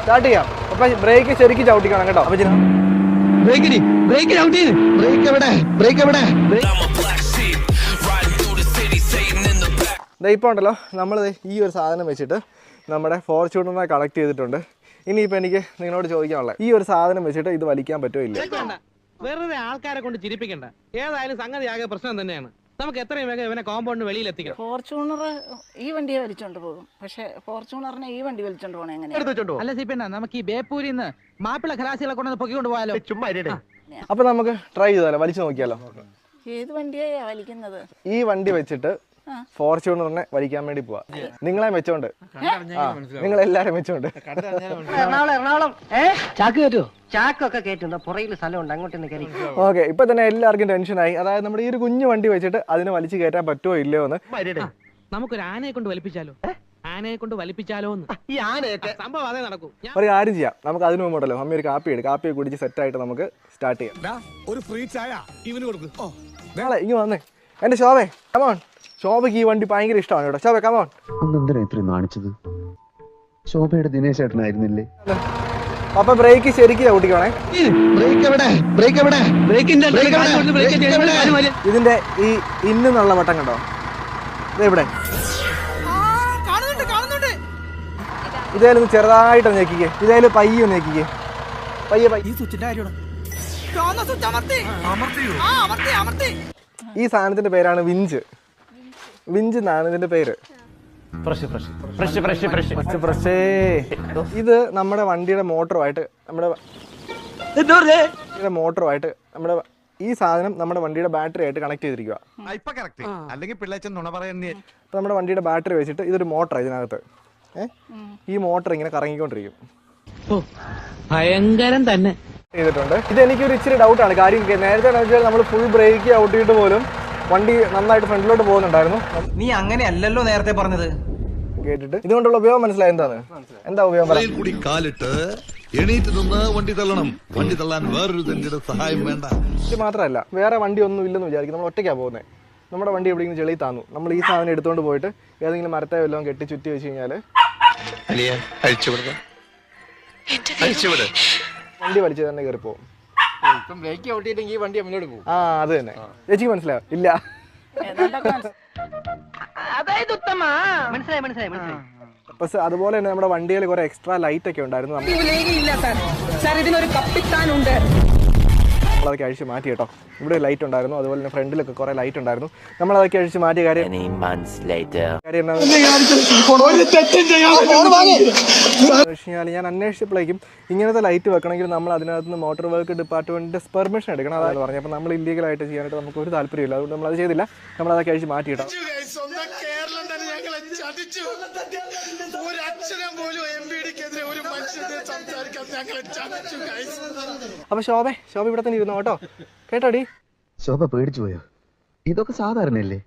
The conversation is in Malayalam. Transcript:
സ്റ്റാർട്ട് ചെയ്യാം. അപ്പൊ ബ്രേക്ക് ശരിക്കും ചവിട്ടിക്കണം കേട്ടോ. അപ്പൊ ഇപ്പൊ ഉണ്ടല്ലോ നമ്മൾ ഈ ഒരു സാധനം വെച്ചിട്ട് നമ്മുടെ ഫോർച്യൂണറിനെ കളക്ട് ചെയ്തിട്ടുണ്ട്. ഇനിയിപ്പോൾ എനിക്ക് നിങ്ങളോട് ചോദിക്കാനുള്ളത്, ഈ ഒരു സാധനം വെച്ചിട്ട് ഇത് വലിക്കാൻ പറ്റുമോ ഇല്ല? വെറുതെ ആൾക്കാരെ കൊണ്ട് ചിരിപ്പിക്കണ്ട. ഏതായാലും സംഗതി ആകെ പ്രശ്നം തന്നെയാണ്. നമുക്ക് എത്രയും വേഗം ഇവനെ കോമ്പൗണ്ടിന് വെളിയിൽ എത്തിക്കണം. ഫോർച്യൂണർ ഈ വണ്ടിയെ വലിച്ചോണ്ട് പോകും, പക്ഷെ ഫോർച്യൂണറിനെ ഈ വണ്ടി വലിച്ചോണ്ട് പോകണേ എങ്ങനെ? അല്ല സിപ്പിന്ന, നമുക്ക് ഈ ബേപ്പൂരിന്ന് മാപ്പിള ഖലാസികളെ കൊണ്ടു പൊക്കിക്കൊണ്ട് പോയാലോ? അപ്പൊ നമുക്ക് ട്രൈ ചെയ്താലോ, വലിച്ചു നോക്കിയാലോ? ഏത് വണ്ടിയാ വലിക്കുന്നത്? ഈ വണ്ടി വെച്ചിട്ട് ഫോർച്യൂണറിനെ വലിക്കാൻ വേണ്ടി പോവാ. നിങ്ങളെ വെച്ചോണ്ട്, നിങ്ങളെല്ലാരും വെച്ചോണ്ട്. എറണാകുളം ചാക്ക് കയറ്റോ? ചാക്കൊക്കെ കയറ്റുണ്ടോ? പുറകിൽ സ്ഥലമുണ്ട്, അങ്ങോട്ട് കയറി. ഓക്കെ, ഇപ്പൊ തന്നെ എല്ലാവർക്കും ടെൻഷനായി. അതായത് നമ്മുടെ ഈ ഒരു കുഞ്ഞു വണ്ടി വെച്ചിട്ട് അതിനെ വലിച്ചു കയറ്റാൻ പറ്റുമോ ഇല്ലയോ എന്ന്. നമുക്കൊരു ആനയെ കൊണ്ട് വലിപ്പിച്ചാലോ? ആനയെ കൊണ്ട് വലിപ്പിച്ചാലോ ഈ ആനയൊക്കെ സംഭവം അതേ നടക്കൂ. ഒരു കാര്യം ചെയ്യാം, നമുക്ക് അതിന് മുമ്പോട്ടല്ലോ അമ്മ ഒരു കാപ്പി കുടിച്ച് സെറ്റായിട്ട് നമുക്ക് സ്റ്റാർട്ട് ചെയ്യാം. ഒരു ഫ്രീ ചായ ഇവന് കൊടുക്കും. നാളെ ഇങ്ങ് വന്നേ എന്റെ ശോഭേ, കമോൺ. ശോഭയ്ക്ക് ഈ വണ്ടി ഭയങ്കര ഇഷ്ടമാണ് കേട്ടോ. ശോഭ കമോൺ. എന്തിനാ ഇത്രയും നാണിച്ചത്? ശോഭയുടെ ദിനേശ് ചേട്ടനായിരുന്നില്ലേ? അപ്പൊ ബ്രേക്ക് ശരിക്കും ചവിട്ടിക്കണേ. ഇതിന്റെ ഈ ഇന്നുള്ള വട്ടം കണ്ടോ? ഇതെവിടെ? ഇതേലും ചെറുതായിട്ട് ഞെക്കിക്കേ. ഇതേലും പയ്യെ ഞെക്കിക്കേ. പയ്യെ. ഈ സാധനത്തിന്റെ പേരാണ് വിഞ്ച്. വിഞ്ച് എന്നാണ് ഇതിന്റെ പേര്. ഇത് നമ്മുടെ വണ്ടിയുടെ മോട്ടറുമായിട്ട് നമ്മുടെ ഈ സാധനം നമ്മുടെ വണ്ടിയുടെ ബാറ്ററി ആയിട്ട് കണക്ട് ചെയ്തിരിക്കുക. അപ്പൊ നമ്മുടെ വണ്ടിയുടെ ബാറ്ററി വെച്ചിട്ട് ഇതൊരു മോട്ടർ, ഇതിനകത്ത് ഈ മോട്ടർ ഇങ്ങനെ കറങ്ങിക്കൊണ്ടിരിക്കും. ഭയങ്കരം തന്നെ ചെയ്തിട്ടുണ്ട്. ഇത് എനിക്കൊരു ഇച്ചിരി ഡൗട്ടാണ്. കാര്യം നേരത്തെ നമ്മൾ ഫുൾ ബ്രേക്ക് ഔട്ടിയിട്ട് പോലും വണ്ടി നന്നായിട്ട് ഫ്രണ്ടിലോട്ട് പോകുന്നുണ്ടായിരുന്നു. നീ അങ്ങനെയല്ലല്ലോ നേരത്തെ പറഞ്ഞത്. കേട്ടിട്ട് ഇതുകൊണ്ടുള്ള ഉപയോഗം മനസ്സിലായി? എന്താ ഉപയോഗം? കൂടി കാലിട്ട് എണീറ്റ് നിന്ന് വണ്ടി തള്ളണം. വണ്ടി തള്ളാൻ വേറൊരു തന്റെ സഹായം വേണ്ട. ഇത് മാത്രമല്ല, വേറെ വണ്ടി ഒന്നും ഇല്ലെന്ന് വിചാരിക്കും. നമ്മൾ ഒറ്റയ്ക്കാണ് പോകുന്നത്. നമ്മുടെ വണ്ടി എവിടെയെങ്കിലും ചെളി താന്നു, നമ്മൾ ഈ സാധനം എടുത്തുകൊണ്ട് പോയിട്ട് ഏതെങ്കിലും മരത്തെ വല്ലതും കെട്ടി ചുറ്റി വെച്ച് കഴിഞ്ഞാൽ വണ്ടി വലിച്ചു തന്നെ കയറി പോകും. ആ അത് തന്നെ. ചേച്ചിക്ക് മനസ്സിലാവും? ഇല്ല. അതുപോലെ തന്നെ നമ്മുടെ വണ്ടിയിൽ കുറെ എക്സ്ട്രാ ലൈറ്റ് ഒക്കെ ഉണ്ടായിരുന്നു. നമ്മളതൊക്കെ അഴിച്ച് മാറ്റി കേട്ടോ. ഇവിടെ ലൈറ്റ് ഉണ്ടായിരുന്നു, അതുപോലെ തന്നെ ഫ്രണ്ടിലൊക്കെ കുറെ ലൈറ്റ് ഉണ്ടായിരുന്നു. നമ്മളതൊക്കെ അഴിച്ച് മാറ്റിയ കാര്യം ഞാൻ അന്വേഷിച്ചപ്പോഴേക്കും ഇങ്ങനത്തെ ലൈറ്റ് വെക്കണമെങ്കിൽ നമ്മൾ അതിനകത്ത് നിന്ന് മോട്ടോർ വെഹിക്കിൾ ഡിപ്പാർട്ട്മെന്റിന്റെ പെർമിഷൻ എടുക്കണം. അതാണ് പറഞ്ഞത്. അപ്പോൾ നമ്മൾ ഇല്ലീഗലായിട്ട് ചെയ്യാനായിട്ട് നമുക്ക് ഒരു താല്പര്യമില്ല. അതുകൊണ്ട് നമ്മളത് ചെയ്തില്ല. നമ്മളതൊക്കെ അഴിച്ച് മാറ്റി കേട്ടോ. അപ്പൊ ശോഭ ഇവിടെ തന്നെ ഇരുന്നോ കേട്ടോ. കേട്ടോടി? ശോഭ പേടിച്ചു പോയോ? ഇതൊക്കെ സാധാരണയല്ലേ?